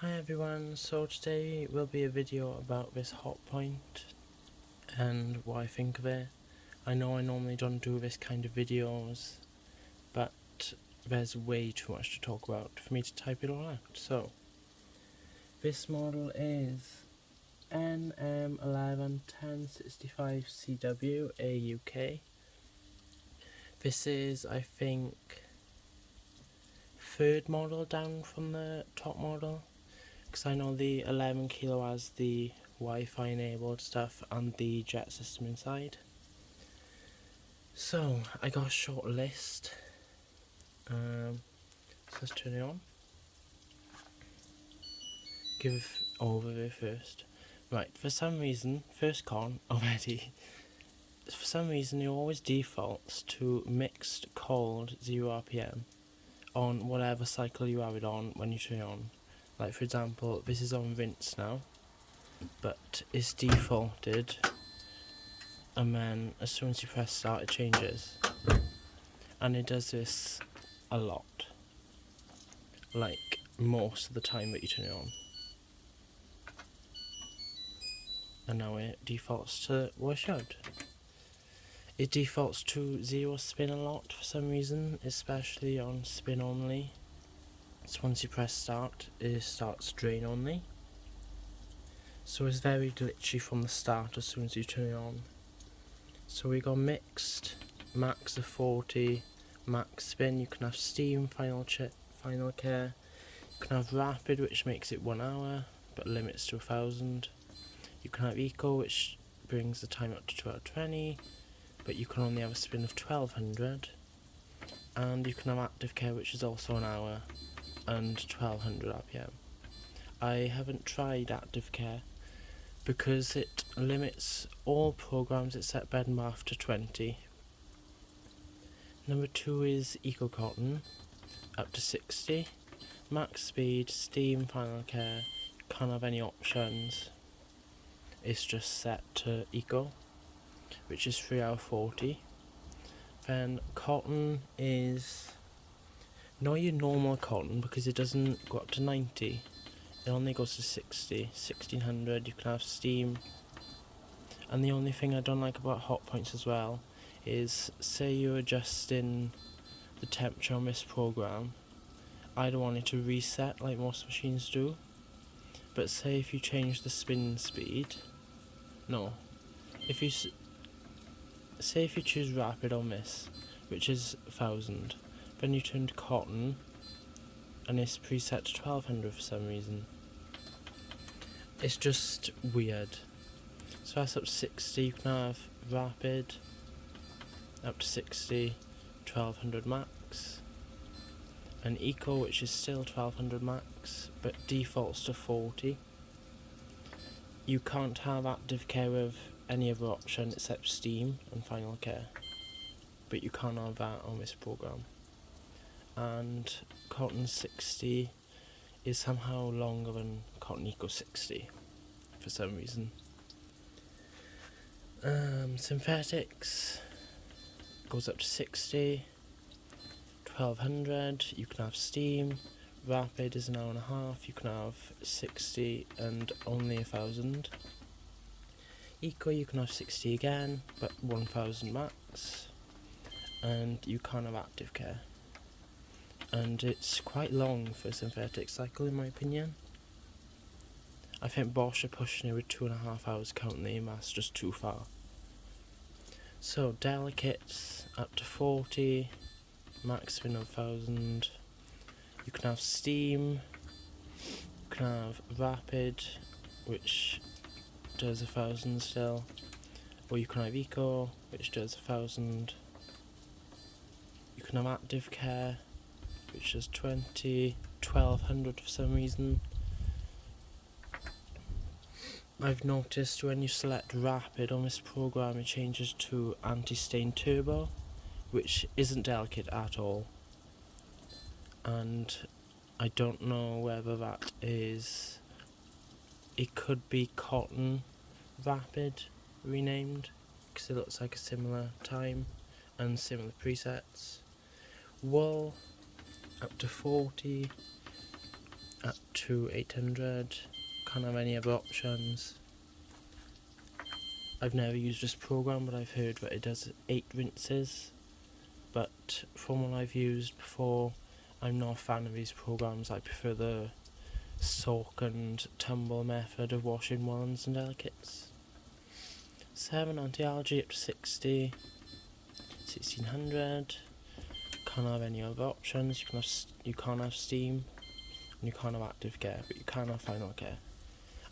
Hi everyone, so today will be a video about this Hotpoint and what I think of it. I know I normally don't do this kind of videos, but there's way too much to talk about for me to type it all out. So, this model is NM111065CW AUK. This is, I think, third model down from the top model. Because I know the 11 kilo has the Wi-Fi enabled stuff and the jet system inside. So I got a short list. So let's turn it on. Give overview first. Right, for some reason, first con already. For some reason, it always defaults to mixed cold 0 RPM on whatever cycle you have it on when you turn it on. Like for example, this is on rinse now, but it's defaulted, and then as soon as you press start it changes, and it does this a lot, like most of the time that you turn it on. And now it defaults to what it should. It defaults to 0 spin a lot for some reason, especially on spin only. So once you press start, it starts drain only. So it's very glitchy from the start as soon as you turn it on. So we got mixed, max of 40, max spin. You can have steam, final care. You can have rapid, which makes it 1 hour but limits to 1000. You can have eco, which brings the time up to 1220, but you can only have a spin of 1200. And you can have Activecare, which is also an hour and 1200 RPM. I haven't tried Activecare because it limits all programs except bed and bath to 20. Number 2 is Eco Cotton, up to 60. Max speed, steam, final care, can't have any options. It's just set to Eco, which is 3 hour 40. Then Cotton is not your normal cotton because it doesn't go up to 90. It only goes to 60, 1600. You can have steam. And the only thing I don't like about Hotpoints as well is, say you're adjusting the temperature on this program, I don't want it to reset like most machines do. But say if you change the spin speed, say if you choose rapid on this, which is 1000, then you turn to cotton and it's preset to 1200 for some reason. It's just weird. So that's up to 60, you can have rapid, up to 60, 1200 max, and eco, which is still 1200 max, but defaults to 40. You can't have Activecare with any other option except steam and final care, but you can't have that on this program. And Cotton 60 is somehow longer than Cotton Eco 60 for some reason. Synthetics goes up to 60, 1200. You can have steam. Rapid is an hour and a half. You can have 60 and only 1000. Eco you can have 60 again, but 1000 max. And you can't have Activecare. And it's quite long for a synthetic cycle in my opinion. I think Bosch are pushing it with 2.5 hours currently, and that's just too far. So delicates up to 40, max spin of 1000. You can have steam, you can have rapid, which does 1000 still, or you can have eco, which does 1000. You can have Activecare, which is 20, 1200 for some reason. I've noticed when you select rapid on this program it changes to anti-stain turbo, which isn't delicate at all. And I don't know whether that is, it could be Cotton Rapid renamed, because it looks like a similar time and similar presets. Wool up to 40, up to 800. Can't have any other options. I've never used this program, but I've heard that it does 8 rinses. But from what I've used before, I'm not a fan of these programs. I prefer the soak and tumble method of washing wands and delicates. 7 anti-algae up to 60, 1600. Can't have any other options. You can't have steam, and you can't have Activecare, but you can have final care.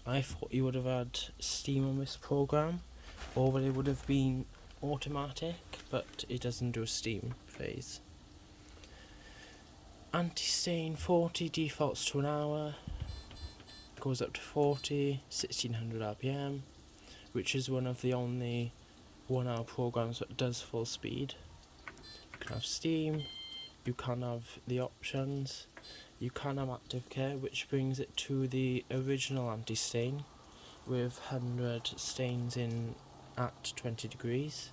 I thought you would have had steam on this program, or that it would have been automatic, but it doesn't do a steam phase. Anti-stain 40 defaults to an hour, goes up to 40, 1600 RPM, which is one of the only 1 hour programs that does full speed. You can have steam, you can have the options, you can have Activecare, which brings it to the original anti-stain with 100 stains in at 20 degrees.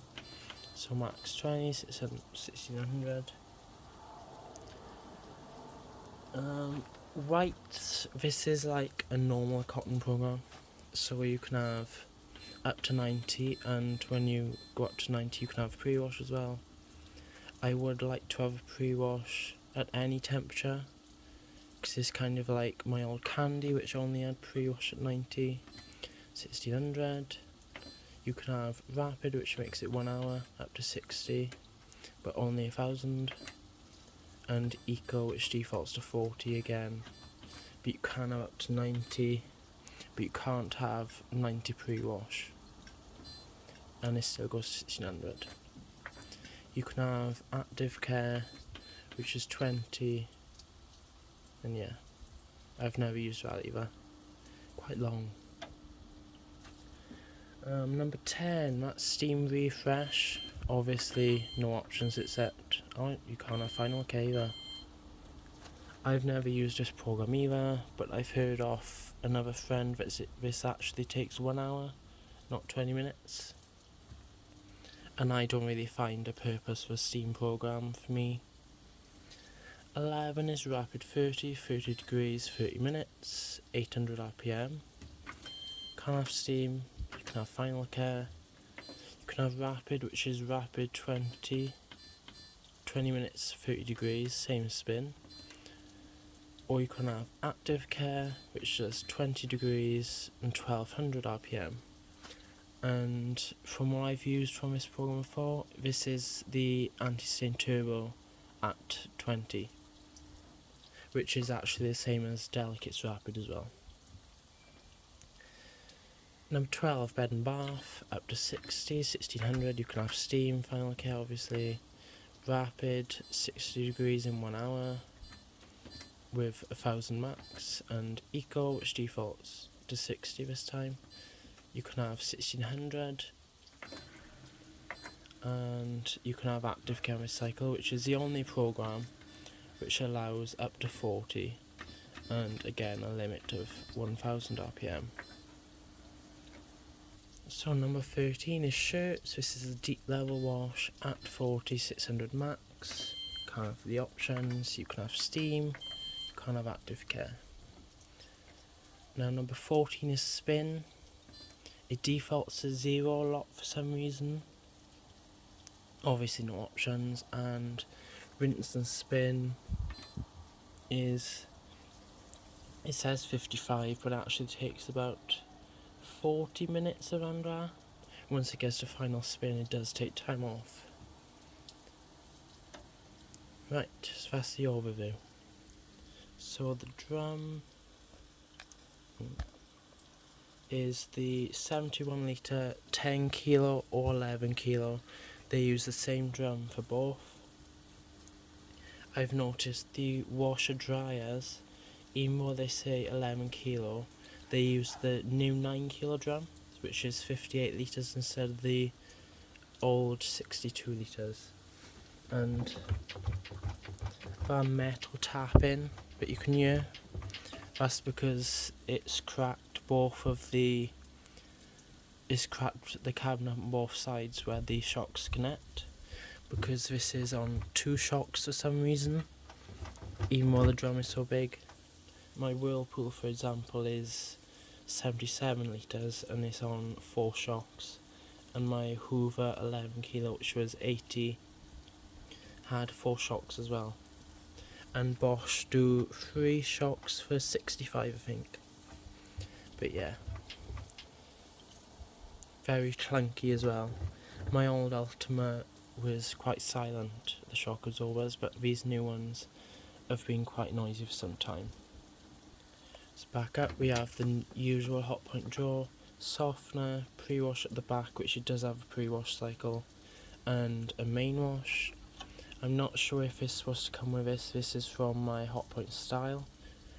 So max 20, 1600. White, this is like a normal cotton program, so you can have up to 90, and when you go up to 90 you can have pre-wash as well. I would like to have a pre-wash at any temperature, because it's kind of like my old candy which only had pre-wash at 90. 1600. You can have rapid, which makes it 1 hour, up to 60, but only 1000. And eco, which defaults to 40 again, but you can have up to 90, but you can't have 90 pre-wash, and it still goes to 1600. You can have Activecare, which is 20, and yeah, I've never used that either, quite long. Number 10, that's Steam Refresh. Obviously no options except, you can't have Final K either. I've never used this program either, but I've heard off another friend that this actually takes 1 hour, not 20 minutes. And I don't really find a purpose for Steam program for me. 11 is Rapid 30 degrees, 30 minutes, 800 RPM. Can't have Steam. You can have Final Care. You can have Rapid, which is Rapid 20 minutes, 30 degrees, same spin. Or you can have Activecare, which does 20 degrees and 1200 RPM. And from what I've used from this program before, this is the Anti-Stain Turbo at 20, which is actually the same as Delicate's Rapid as well. Number 12, Bed and Bath, up to 60, 1600. You can have Steam, Final Care obviously, Rapid, 60 degrees in 1 hour, with 1000 max, and Eco, which defaults to 60 this time. You can have 1600, and you can have Activecare Recycle, which is the only program which allows up to 40, and again a limit of 1000 RPM. So number 13 is shirts. This is a deep level wash at 40, 600 max. Can't have the options. You can have Steam, you can't have Activecare. Now number 14 is spin. It defaults to 0 a lot for some reason. Obviously no options. And rinse and spin is, it says 55, but actually takes about 40 minutes around there. Once it gets to final spin, it does take time off. Right, so that's the overview. So the drum is the 71 litre, 10 kilo or 11 kilo. They use the same drum for both. I've noticed the washer dryers, even though they say 11 kilo, they use the new 9 kilo drum, which is 58 litres instead of the old 62 litres. And that metal tapping that you can hear, that's because it's cracked the cabinet on both sides where the shocks connect, because this is on 2 shocks for some reason, even though the drum is so big. my Whirlpool, for example, is 77 litres and it's on 4 shocks, and my Hoover 11 kilo, which was 80, had 4 shocks as well. And Bosch do 3 shocks for 65, I think. But yeah, very clunky as well. My old Ultima was quite silent, the shock absorbers, but these new ones have been quite noisy for some time. So back up, we have the usual Hotpoint drawer, softener, pre-wash at the back, which it does have a pre-wash cycle, and a main wash. I'm not sure if this was to come with this. This is from my Hotpoint style.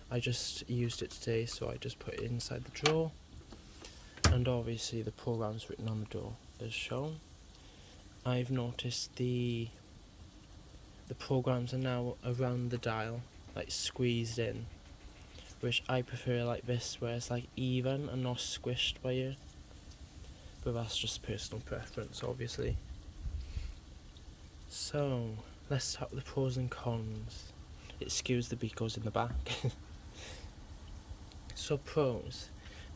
I just used it today, so I just put it inside the drawer. And obviously the program's written on the door as shown. I've noticed the programs are now around the dial, like squeezed in, which I prefer like this, where it's like even and not squished by you. But that's just personal preference, obviously. So let's start with the pros and cons. Excuse the beacos in the back. So pros.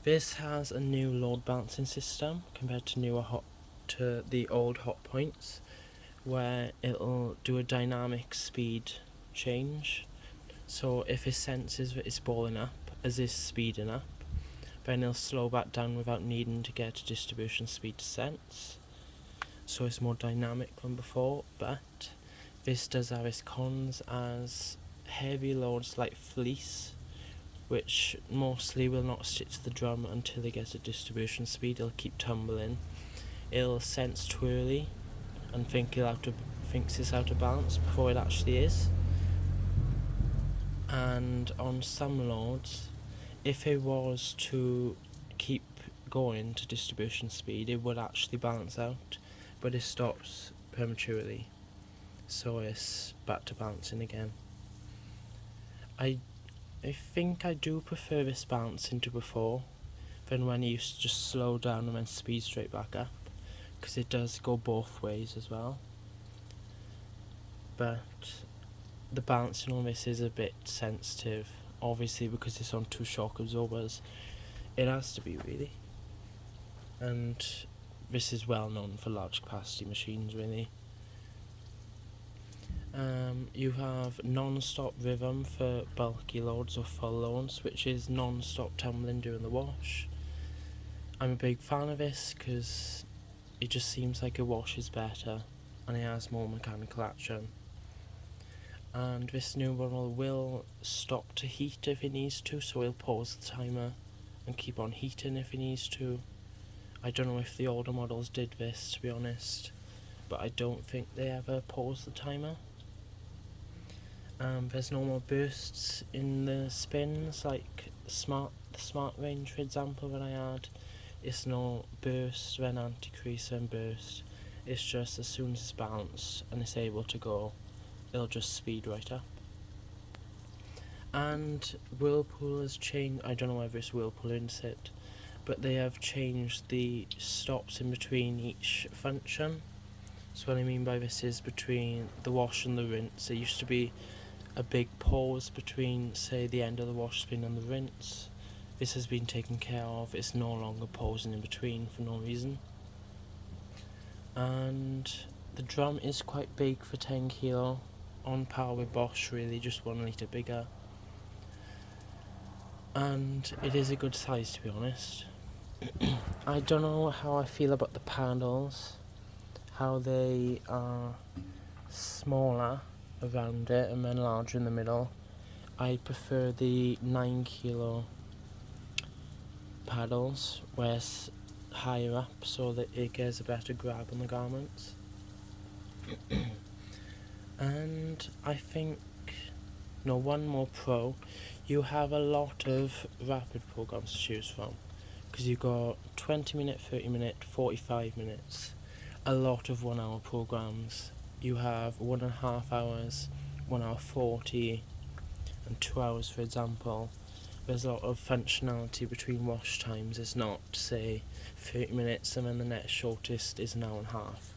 This has a new load balancing system compared to the old Hotpoints, where it'll do a dynamic speed change. So if it senses that it's balling up as it's speeding up, then it'll slow back down without needing to get a distribution speed to sense. So it's more dynamic than before, but this does have its cons, as heavy loads like fleece, which mostly will not stick to the drum until they get a distribution speed, it'll keep tumbling. It'll sense too early and thinks it's out of balance before it actually is. And on some loads, if it was to keep going to distribution speed, it would actually balance out, but it stops prematurely, so it's back to balancing again. I think I do prefer this balancing to before, than when it used to just slow down and then speed straight back up, because it does go both ways as well. But the balancing on this is a bit sensitive, obviously because it's on 2 shock absorbers. It has to be, really. And this is well known for large capacity machines, really. You have non-stop rhythm for bulky loads or full loads, which is non-stop tumbling during the wash. I'm a big fan of this because it just seems like it washes better and it has more mechanical action. And this new model will stop to heat if it needs to, so it'll pause the timer and keep on heating if it needs to. I don't know if the older models did this, to be honest, but I don't think they ever paused the timer. There's no more bursts in the spins, like the smart range, for example, that I had. It's no burst, then anti-crease, then burst. It's just as soon as it's balanced and it's able to go, it'll just speed right up. And Whirlpool has changed, I don't know whether it's Whirlpool Inset, but they have changed the stops in between each function. So what I mean by this is between the wash and the rinse. It used to be a big pause between, say, the end of the wash spin and the rinse. This has been taken care of. It's no longer pausing in between for no reason. And the drum is quite big for 10 kilo, on par with Bosch, really, just 1 litre bigger. And it is a good size, to be honest. I don't know how I feel about the paddles, how they are smaller around it and then larger in the middle. I prefer the 9 kilo paddles where it's higher up so that it gets a better grab on the garments. And I think, no, one more pro, you have a lot of rapid programs to choose from, because you've got 20 minute, 30 minute, 45 minutes, a lot of 1 hour programs. You have 1.5 hours, 1 hour 40, and 2 hours, for example. There's a lot of functionality between wash times. It's not, say, 30 minutes and then the next shortest is an hour and a half.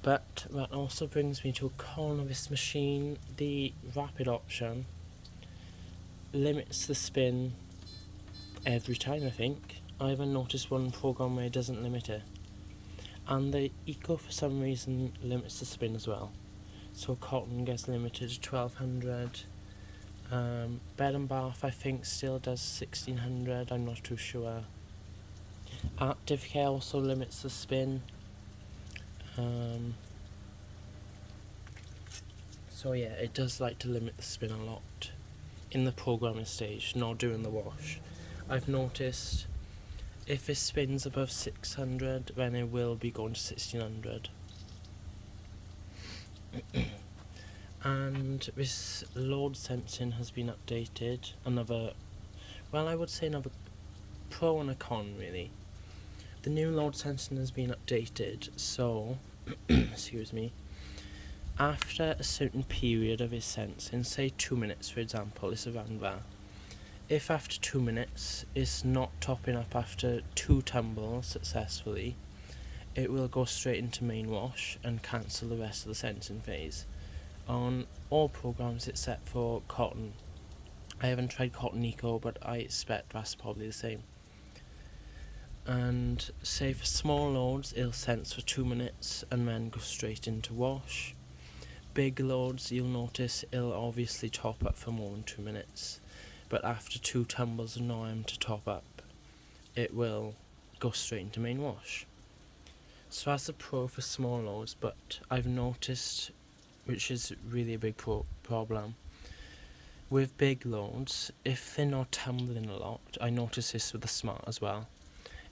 But that also brings me to a con of this machine, the rapid option. limits the spin every time, I think. I haven't noticed one program where it doesn't limit it. And the eco, for some reason, limits the spin as well. So cotton gets limited to 1200. Bed and bath, I think, still does 1600. I'm not too sure. Activecare also limits the spin. So yeah, it does like to limit the spin a lot in the programming stage, not during the wash. I've noticed if it spins above 600, then it will be going to 1600. And this load sensing has been updated. I would say another pro and a con, really. The new load sensing has been updated, so, excuse me, after a certain period of its sensing, say 2 minutes for example, it's around that. If after 2 minutes it's not topping up after 2 tumbles successfully, it will go straight into main wash and cancel the rest of the sensing phase. On all programs except for cotton. I haven't tried cotton eco, but I expect that's probably the same. And say for small loads it'll sense for 2 minutes and then go straight into wash. Big loads, you'll notice it'll obviously top up for more than 2 minutes, but after 2 tumbles of NOM to top up, it will go straight into main wash. So that's a pro for small loads, but I've noticed, which is really a big problem, with big loads, if they're not tumbling a lot, I notice this with the Smart as well,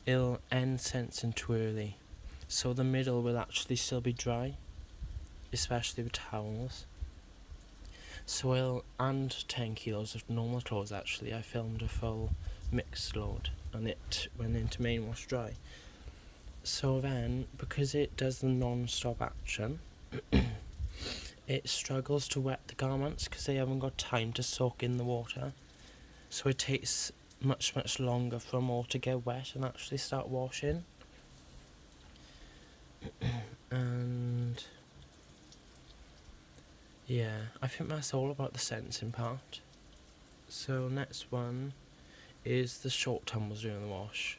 it'll end sensing too early, so the middle will actually still be dry, especially with towels. So and 10 kilos of normal clothes actually, I filmed a full mixed load and it went into main wash dry. So then, because it does the non-stop action, it struggles to wet the garments because they haven't got time to soak in the water. So it takes much longer for them all to get wet and actually start washing. And yeah, I think that's all about the sensing part. So next one is the short tumbles during the wash.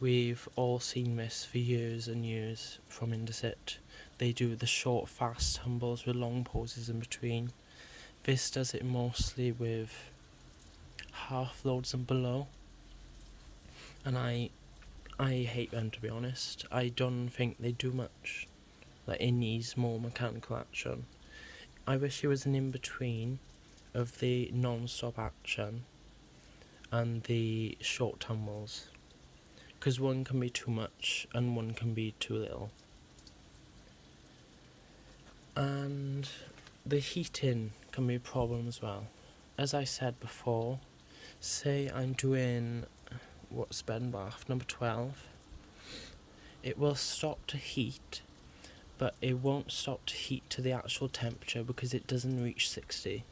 We've all seen this for years and years from Indesit. They do the short fast tumbles with long pauses in between. This does it mostly with half loads and below, and I hate them, to be honest. I don't think they do much. Like, it needs more mechanical action. I wish it was an in-between of the non-stop action and the short tumbles, because one can be too much and one can be too little. And the heating can be a problem as well. As I said before, say I'm doing what's bed and bath number 12, it will stop to heat, but it won't stop to heat to the actual temperature because it doesn't reach 60.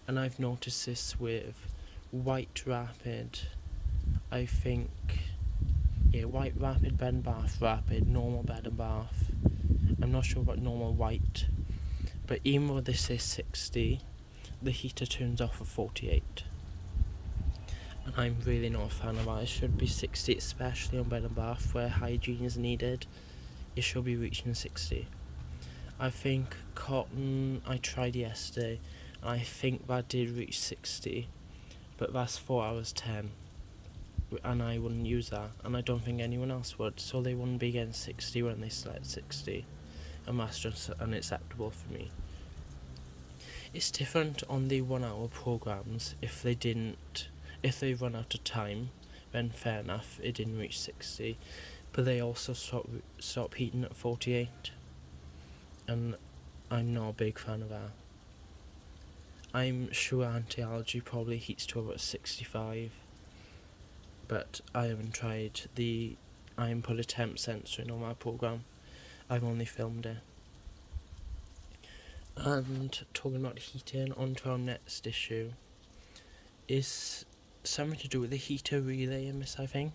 And I've noticed this with White Rapid, I think, White Rapid, bed and bath rapid, normal bed and bath. I'm not sure about normal white, but even though this is 60, the heater turns off at 48. And I'm really not a fan of that. It should be 60, especially on bed and bath where hygiene is needed. It should be reaching 60. I think cotton, I tried yesterday, and I think that did reach 60, but that's 4 hours 10, and I wouldn't use that, and I don't think anyone else would, so they wouldn't be getting 60 when they select 60, and that's just unacceptable for me. It's different on the 1 hour programs. If they run out of time, then fair enough, it didn't reach 60, but they also stop heating at 48, and I'm not a big fan of that. I'm sure anti-allergy probably heats to about 65, but I haven't tried the put a temp sensor in on my program. I've only filmed it. And talking about heating, onto our next issue is something to do with the heater relay in this, I think,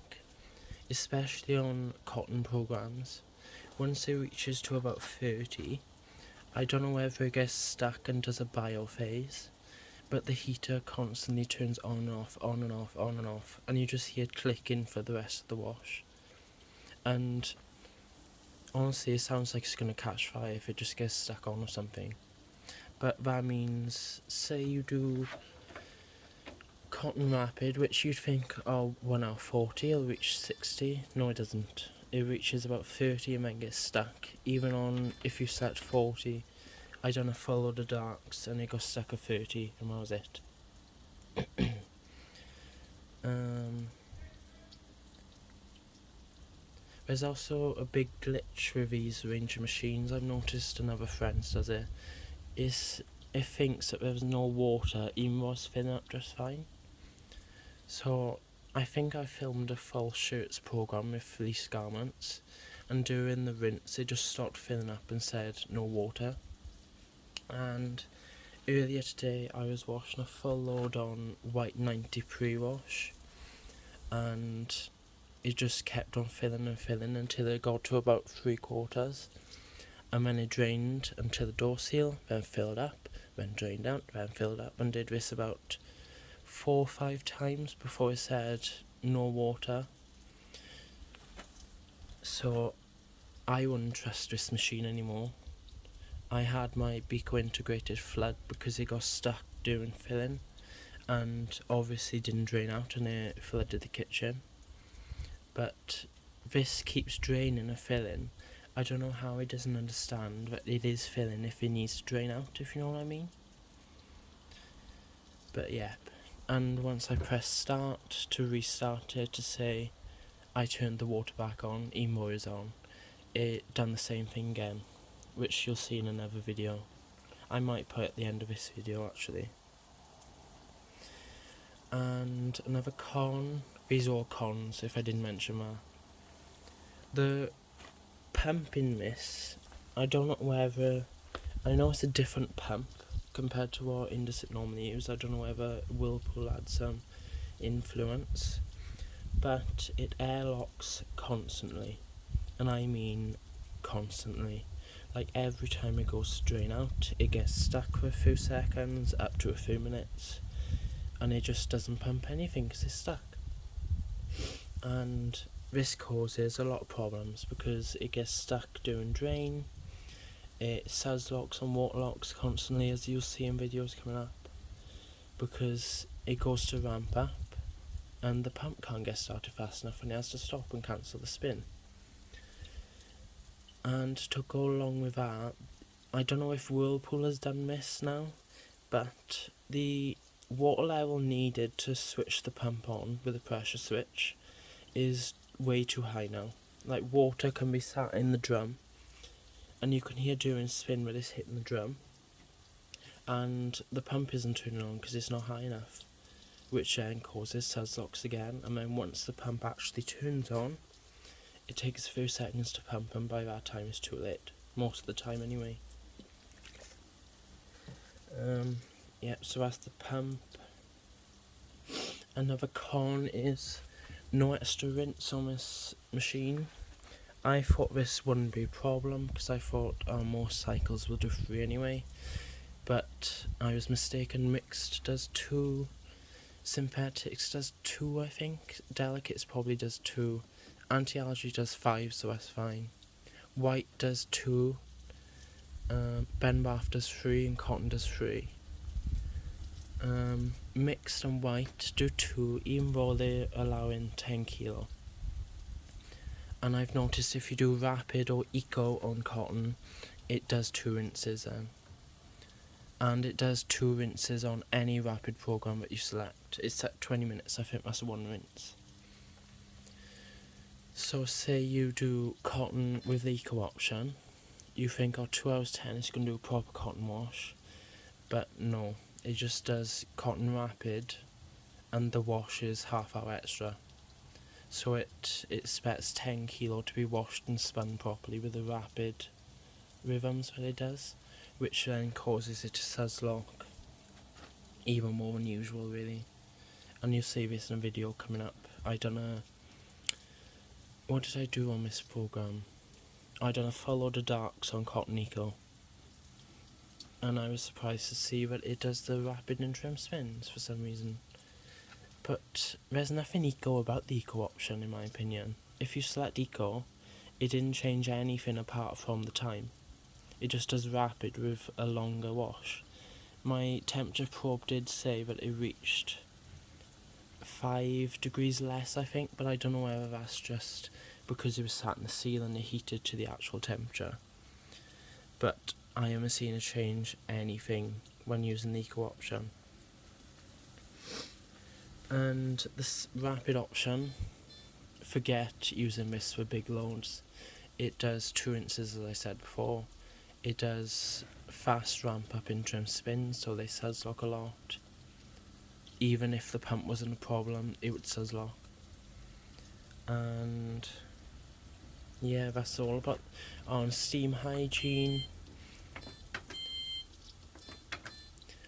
especially on cotton programs. Once it reaches to about 30, I don't know whether it gets stuck and does a bio phase, but the heater constantly turns on and off, on and off, on and off, and you just hear it clicking for the rest of the wash. And honestly, it sounds like it's going to catch fire if it just gets stuck on or something. But that means, say you do cotton rapid, which you'd think, oh, 1 hour 40, it'll reach 60. No, it doesn't. It reaches about 30 and then gets stuck. Even on, if you set 40, I done a full load of darks and it got stuck at 30, and that was it. There's also a big glitch with these range of machines. I've noticed another friend does it. It thinks that there's no water, even though it's filling up just fine. So I think I filmed a full shirts program with fleece garments, and during the rinse it just stopped filling up and said no water. And earlier today I was washing a full load on white 90 pre-wash, and it just kept on filling and filling until it got to about 3/4, and then it drained until the door seal, then filled up, then drained out, then filled up, and did this about 4 or 5 times before it said no water. So I wouldn't trust this machine anymore. I had my Beco integrated flood because it got stuck during filling, and obviously didn't drain out and it flooded the kitchen. But this keeps draining and filling. I don't know how it doesn't understand that it is filling if it needs to drain out, if you know what I mean. But yeah, and once I press start to restart it to say I turned the water back on, even though it was on, it done the same thing again, which you'll see in another video. I might put at the end of this video actually. And another con, these are all cons if I didn't mention that. The pump in this, I don't know whether, I know it's a different pump compared to what Indesit normally use. I don't know whether Whirlpool had some influence, but it airlocks constantly, and I mean constantly. Like every time it goes to drain out, it gets stuck for a few seconds, up to a few minutes, and it just doesn't pump anything because it's stuck. And this causes a lot of problems because it gets stuck during drain. It locks and water locks constantly, as you'll see in videos coming up, because it goes to ramp up and the pump can't get started fast enough and it has to stop and cancel the spin. And to go along with that, I don't know if Whirlpool has done this now, but the water level needed to switch the pump on with a pressure switch is way too high now. Like, water can be sat in the drum and you can hear during spin when it's hitting the drum, and the pump isn't turning on because it's not high enough, which then causes locks again. And then once the pump actually turns on, it takes a few seconds to pump, and by that time it's too late, most of the time anyway. Yeah, so that's the pump. Another con is no extra rinse on this machine. I thought this wouldn't be a problem because I thought most cycles will do 3 anyway, but I was mistaken. Mixed does 2, synthetics does 2 I think, delicates probably does 2, anti-allergy does 5, so that's fine. White does 2, Ben Bath does 3, and cotton does 3. Mixed and white do 2, even though they're allowing 10 kilo. And I've noticed if you do rapid or eco on cotton, it does 2 rinses then. And it does 2 rinses on any rapid program that you select. It's at 20 minutes, I think that's 1 rinse. So say you do cotton with the eco option, you think, oh, 2 hours 10 is going to do a proper cotton wash, but no, it just does cotton rapid and the wash is half hour extra. So it expects 10 kilo to be washed and spun properly with the rapid rhythms that it does, which then causes it to suzzlock even more than usual really. And you'll see this in a video coming up. I done a, what did I do on this program? I done a full load of darks on Cotton Eco, and I was surprised to see that it does the rapid interim spins for some reason. But there's nothing eco about the eco option in my opinion. If you select eco, it didn't change anything apart from the time. It just does rapid with a longer wash. My temperature probe did say that it reached 5 degrees less, I think, but I don't know whether that's just because it was sat in the seal and it heated to the actual temperature. But I haven't seen it change anything when using the eco option. And this rapid option, forget using this for big loads. It does 2 rinses, as I said before. It does fast ramp up interim spins, so they sudslock a lot. Even if the pump wasn't a problem, it would sudslock. And yeah, that's all about on steam hygiene.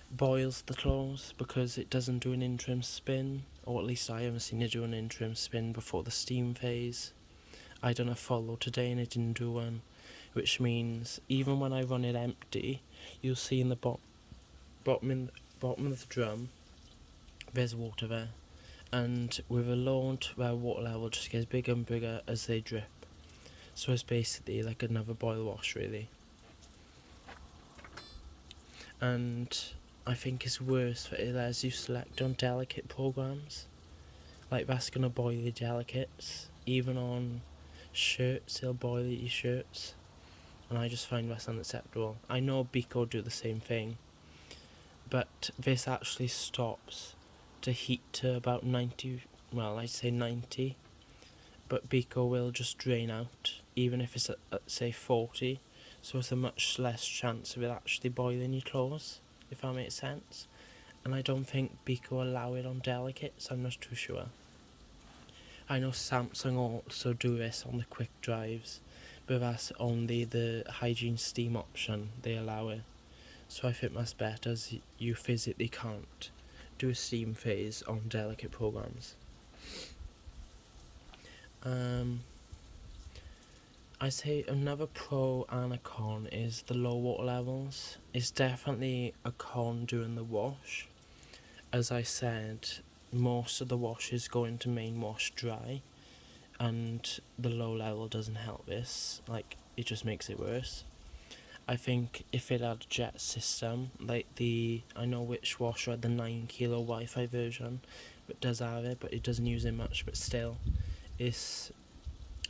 Boils the clothes because it doesn't do an interim spin, or at least I haven't seen it do an interim spin before the steam phase. I done a follow today and it didn't do one, which means even when I run it empty, you'll see in the bottom of the drum there's water there, and with a load where water level just gets bigger and bigger as they drip, so it's basically like another boil wash really. And I think it's worse for it as you select on delicate programs, like that's gonna boil your delicates. Even on shirts, it'll boil your shirts, and I just find that's unacceptable. I know Biko do the same thing, but this actually stops to heat to about 90, well I'd say 90, but Biko will just drain out even if it's at say 40, so it's a much less chance of it actually boiling your clothes, if that makes sense. And I don't think Biko allow it on delicates, I'm not too sure. I know Samsung also do this on the quick drives, but that's only the hygiene steam option they allow it. So I think that's better, as you physically can't do a steam phase on delicate programs. I say another pro and a con is the low water levels. It's definitely a con during the wash. As I said, most of the washes go into main wash dry, and the low level doesn't help this, like it just makes it worse. I think if it had a jet system, like I know which washer had the 9 kilo Wi-Fi version, but does have it, but it doesn't use it much, but still, it's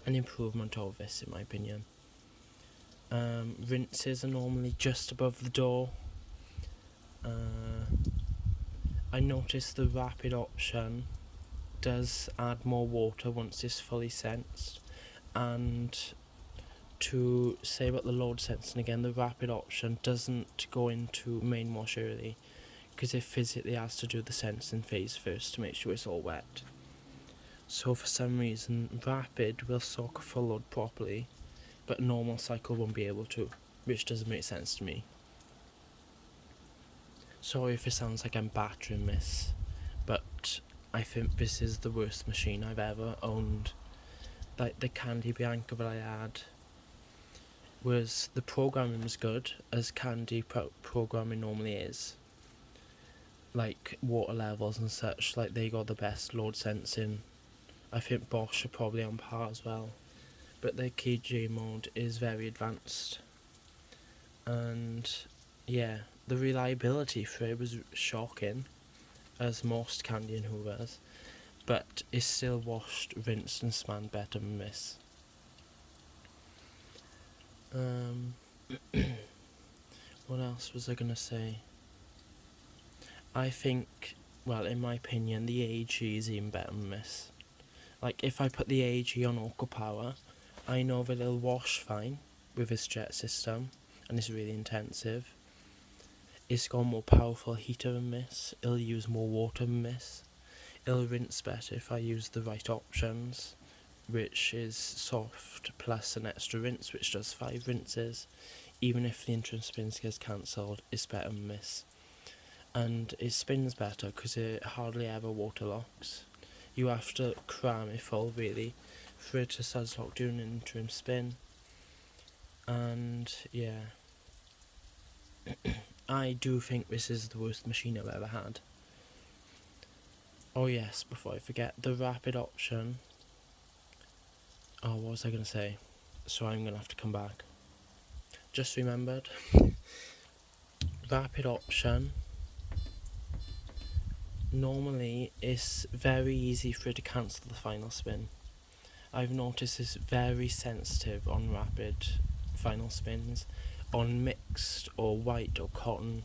an improvement of this in my opinion. Rinses are normally just above the door. I noticed the rapid option does add more water once it's fully sensed, and to say about the load sensing again, the rapid option doesn't go into main wash early because it physically has to do the sensing phase first to make sure it's all wet. So for some reason rapid will soak a full load properly, but normal cycle won't be able to, which doesn't make sense to me. Sorry if it sounds like I'm battering this, but I think this is the worst machine I've ever owned. Like the Candy Bianca that I had, the programming was good, as Candy programming normally is. Like water levels and such, like they got the best load sensing. I think Bosch are probably on par as well, but their KJ mode is very advanced. And yeah, the reliability for it was shocking, as most Candy and Hoovers, but it's still washed, rinsed and spanned better than this. What else was I gonna say? I think, well, in my opinion, the AG is even better than this. Like, if I put the AG on Oko Power, I know that it'll wash fine with its jet system, and it's really intensive. It's got a more powerful heater than this, it'll use more water than this. It'll rinse better if I use the right options, which is soft plus an extra rinse, which does 5 rinses. Even if the interim spins gets cancelled, it's better than this. And it spins better because it hardly ever water locks. You have to cram it full really for it to sudslock during an interim spin. And yeah, I do think this is the worst machine I've ever had. Oh yes, before I forget, the rapid option. Oh, what was I going to say? So I'm going to have to come back. Just remembered. Rapid option. Normally, it's very easy for it to cancel the final spin. I've noticed it's very sensitive on rapid final spins. On mixed or white or cotton,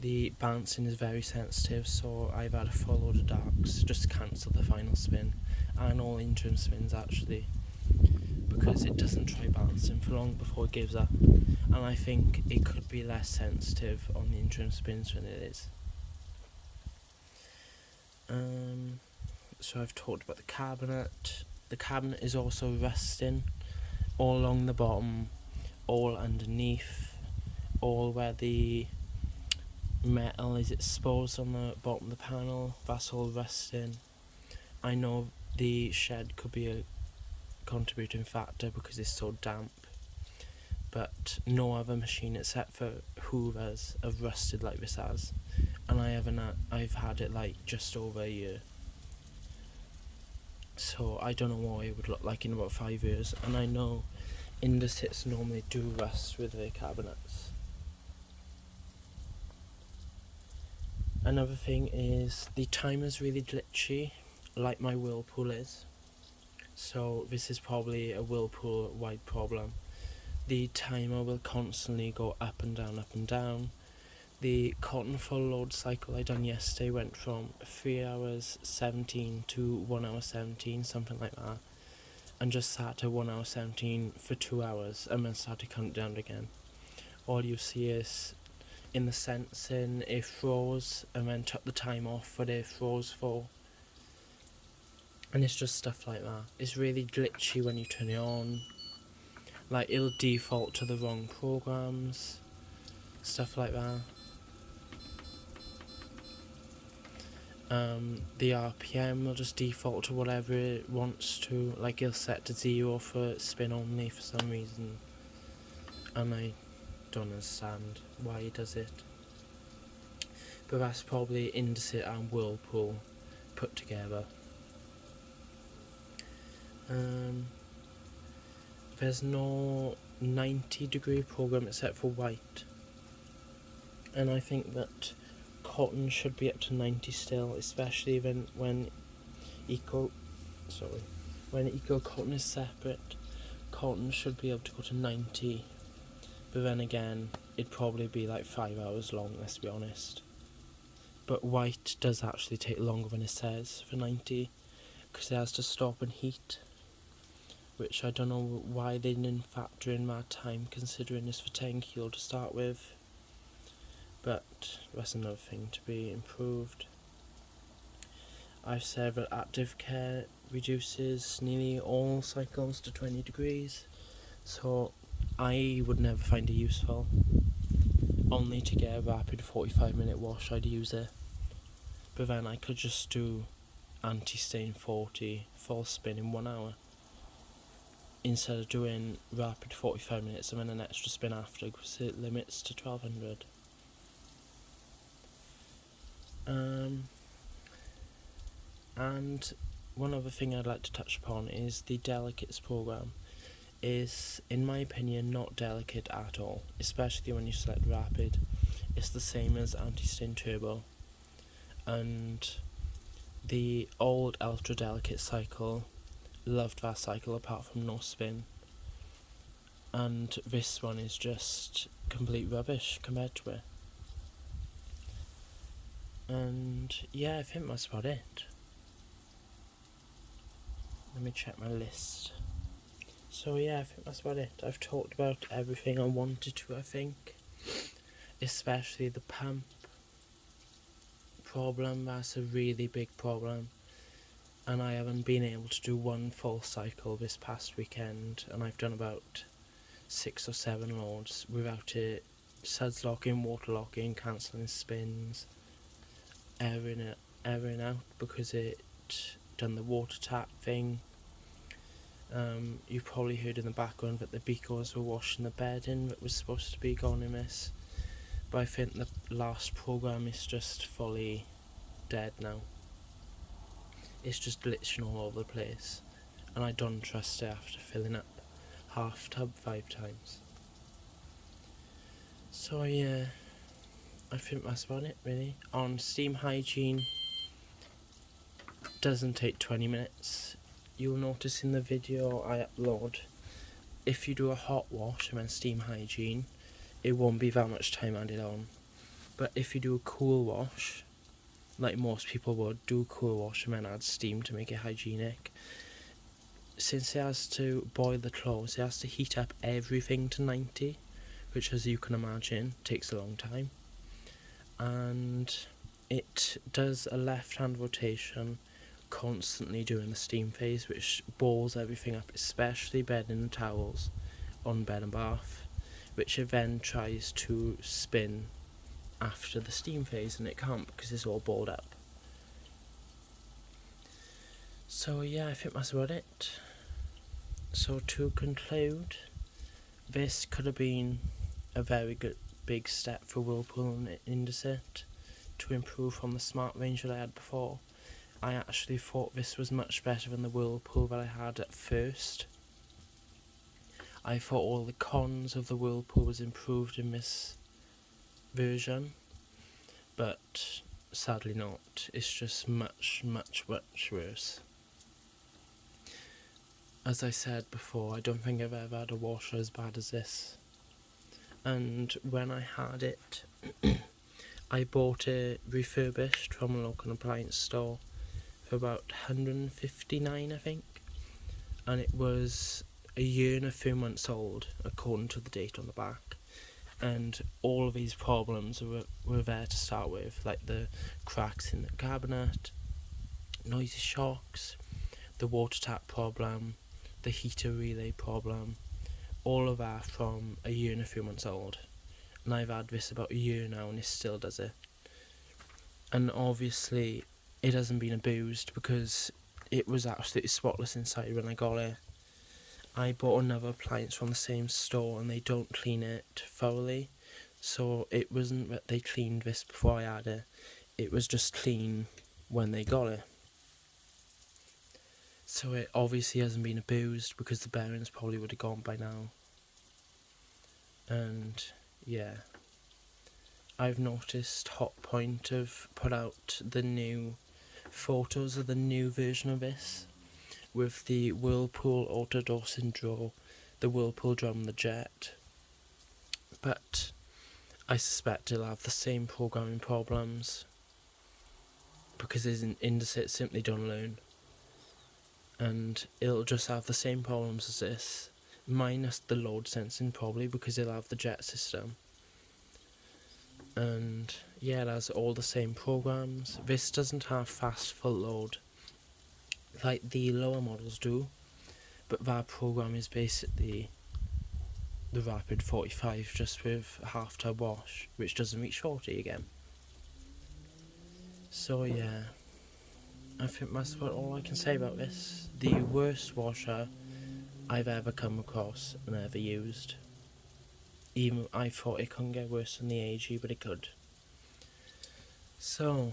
the bouncing is very sensitive, so I've had a full load of darks just to cancel the final spin, and all interim spins actually, because it doesn't try bouncing for long before it gives up, and I think it could be less sensitive on the interim spins than it is. So I've talked about the cabinet. The cabinet is also rusting all along the bottom, all underneath, all where the metal is exposed on the bottom of the panel, that's all rusting. I know the shed could be a contributing factor because it's so damp, but no other machine except for Hoovers have rusted like this has, and I've had it like just over a year. So I don't know what it would look like in about 5 years, and I know Indusits normally do rust with their cabinets. Another thing is the timer's really glitchy, like my Whirlpool is. So this is probably a Whirlpool-wide problem. The timer will constantly go up and down, up and down. The cotton full load cycle I done yesterday went from 3 hours 17 to 1 hour 17, something like that, and just sat at 1 hour 17 for 2 hours and then started to count down again. All you see is in the sensing it froze and then took the time off what it froze for, and it's just stuff like that. It's really glitchy when you turn it on, like it'll default to the wrong programs, stuff like that. The RPM will just default to whatever it wants to, like it'll set to 0 for spin only for some reason, and I don't understand why it does it. But that's probably Indesit and Whirlpool put together. There's no 90-degree program except for white, and I think that cotton should be up to 90 still, especially when eco cotton is separate. Cotton should be able to go to 90, but then again it'd probably be like 5 hours long, let's be honest. But white does actually take longer than it says for 90, because it has to stop and heat, which I don't know why they didn't factor in that time, considering it's for 10 kilo to start with. But that's another thing to be improved. I've said that Activecare reduces nearly all cycles to 20 degrees, so I would never find it useful. Only to get a rapid 45-minute wash I'd use it, but then I could just do anti-stain 40 full spin in 1 hour, instead of doing rapid 45 minutes and then an extra spin after, because it limits to 1200. And one other thing I'd like to touch upon is the Delicates program is, in my opinion, not delicate at all, especially when you select rapid. It's the same as anti-stain turbo, and the old ultra delicate cycle, loved that cycle apart from no spin, and this one is just complete rubbish compared to it. And yeah, I think that's about it. Let me check my list. So yeah, I think that's about it. I've talked about everything I wanted to, I think. Especially the pump problem, that's a really big problem. And I haven't been able to do one full cycle this past weekend, and I've done about 6 or 7 loads without it suds locking, water locking, cancelling spins, airing out because it done the water tap thing. You probably heard in the background that the beakers were washing the bedding that was supposed to be gone in this. but I think the last program is just fully dead now. It's just glitching all over the place, and I don't trust it after filling up half tub 5 times. So yeah, I think that's about it really. On steam hygiene, doesn't take 20 minutes. You'll notice in the video I upload, if you do a hot wash and then steam hygiene, it won't be that much time added on. But if you do a cool wash, like most people would, do a cool wash and then add steam to make it hygienic. Since it has to boil the clothes, it has to heat up everything to 90, which, as you can imagine, takes a long time. And it does a left-hand rotation constantly during the steam phase, which balls everything up, especially bedding and towels on bed and bath, which it then tries to spin after the steam phase, and it can't because it's all balled up. So yeah, I think that's about it. So to conclude, this could have been a very good big step for Whirlpool and Indesit to improve from the smart range that I had before. I actually thought this was much better than the Whirlpool that I had at first. I thought all the cons of the Whirlpool was improved in this version, but sadly not. It's just much worse. As I said before, I don't think I've ever had a washer as bad as this. And when I had it, I bought it refurbished from a local appliance store for about $159, I think. And it was a year and a few months old, according to the date on the back. And all of these problems were there to start with, like the cracks in the cabinet, noisy shocks, the water tap problem, the heater relay problem, all of that from a year and a few months old. And I've had this about a year now and it still does it. And obviously it hasn't been abused because it was absolutely spotless inside when I got it. I bought another appliance from the same store and they don't clean it thoroughly, so it wasn't that they cleaned this before I had it, it was just clean when they got it. So it obviously hasn't been abused because the bearings probably would have gone by now. And yeah, I've noticed Hotpoint have put out the new photos of the new version of this, with the Whirlpool auto dosing drawer, the Whirlpool drum and the jet. But I suspect it'll have the same programming problems because Indesit simply don't learn. And it'll just have the same problems as this, minus the load sensing probably because it'll have the jet system. And yeah, it has all the same programs. This doesn't have fast full load like the lower models do, but that program is basically the Rapid 45 just with a half tub wash, which doesn't reach 40 again. So yeah, I think that's about all I can say about this. The worst washer I've ever come across and ever used. Even I thought it couldn't get worse than the AG, but it could. So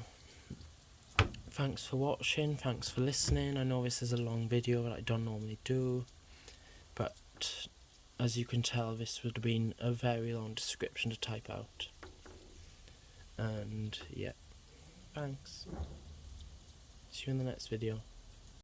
thanks for watching, thanks for listening. I know this is a long video that I don't normally do, but as you can tell this would have been a very long description to type out. And yeah, thanks. See you in the next video.